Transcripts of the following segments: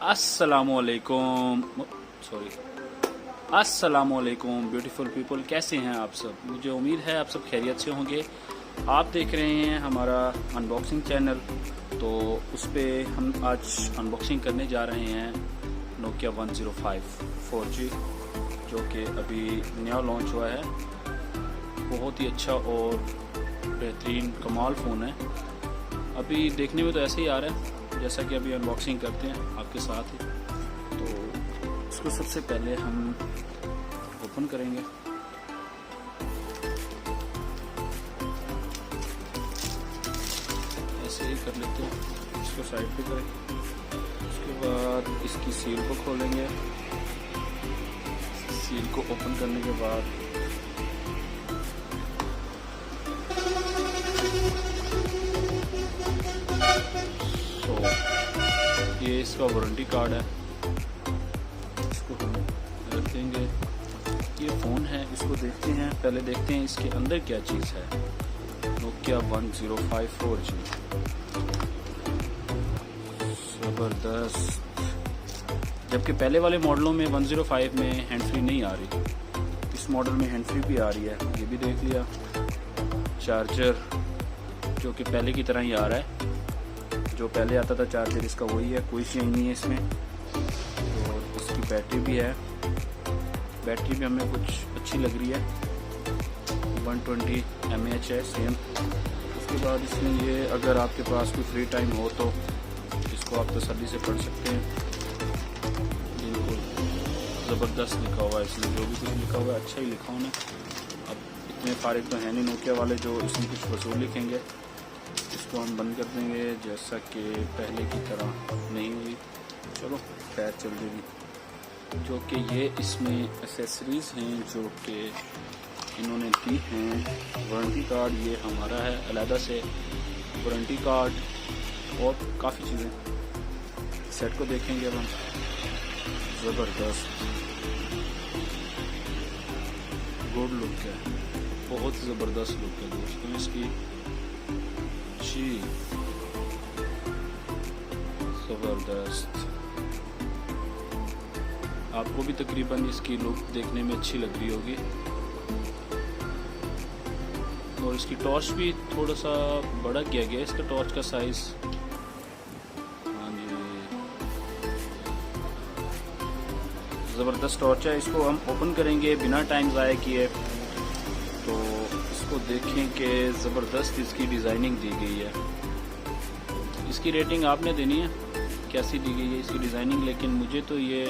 अस्सलामुअलैकुम अस्सलामुअलैकुम beautiful people, कैसे हैं आप सब। मुझे उम्मीद है आप सब खैरियत से होंगे। आप देख रहे हैं हमारा अनबॉक्सिंग चैनल, तो उस पर हम आज अनबॉक्सिंग करने जा रहे हैं नोकिया 105 4G, जो कि अभी नया लॉन्च हुआ है। बहुत ही अच्छा और बेहतरीन कमाल फ़ोन है। अभी देखने में तो ऐसे ही आ रहा है जैसा कि अभी अनबॉक्सिंग करते हैं आपके साथ ही। तो इसको सबसे पहले हम ओपन करेंगे। ऐसे ही कर लेते हैं, इसको साइड पे करें। उसके बाद इसकी सील को खोलेंगे। सील को ओपन करने के बाद ये इसका वारंटी कार्ड है, इसको हम रख देंगे। ये फ़ोन है, इसको देखते हैं। पहले देखते हैं इसके अंदर क्या चीज़ है। नोकिया 105 4G, ज़बरदस्त। जबकि पहले वाले मॉडलों में 105 में हैंड फ्री नहीं आ रही, इस मॉडल में हैंड फ्री भी आ रही है। ये भी देख लिया। चार्जर जो कि पहले की तरह ही आ रहा है, जो पहले आता था चार्जर इसका वही है, कोई चेंज नहीं है इसमें। और इसकी बैटरी भी है, बैटरी भी हमें कुछ अच्छी लग रही है, 120 mAh है सेम। उसके बाद इसमें ये, अगर आपके पास कोई फ्री टाइम हो तो इसको आप तसल्ली से पढ़ सकते हैं। बिल्कुल ज़बरदस्त लिखा हुआ है इसमें, जो भी कुछ लिखा हुआ है अच्छा ही लिखा उन्हें। अब इतने फारिग तो है नहीं नोकिया वाले जो इसमें कुछ वसूल लिखेंगे। इसको हम बंद कर देंगे, जैसा कि पहले की तरह नहीं हुई। चलो खैर चल देगी। जो कि ये इसमें एसेसरीज़ हैं जो कि इन्होंने दी हैं। वारंटी कार्ड ये हमारा है अलहदा से, वारंटी कार्ड और काफ़ी चीज़ें। सेट को देखेंगे अब हम। ज़बरदस्त गुड लुक है, बहुत ज़बरदस्त लुक है दोस्तों इसकी। ज़बरदस्त। आपको भी तकरीबन इसकी लुक देखने में अच्छी लग रही होगी। और इसकी टॉर्च भी थोड़ा सा बड़ा किया गया, इसका टॉर्च का साइज। हाँ जी, ज़बरदस्त टॉर्च है। इसको हम ओपन करेंगे बिना टाइम ज़ाया किए। तो इसको देखें कि ज़बरदस्त इसकी डिज़ाइनिंग दी गई है। इसकी रेटिंग आपने देनी है कैसी दी गई है इसकी डिज़ाइनिंग, लेकिन मुझे तो ये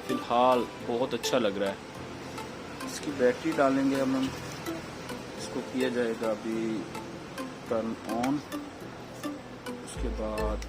फ़िलहाल बहुत अच्छा लग रहा है। इसकी बैटरी डालेंगे हम इसको किया जाएगा अभी टर्न ऑन। उसके बाद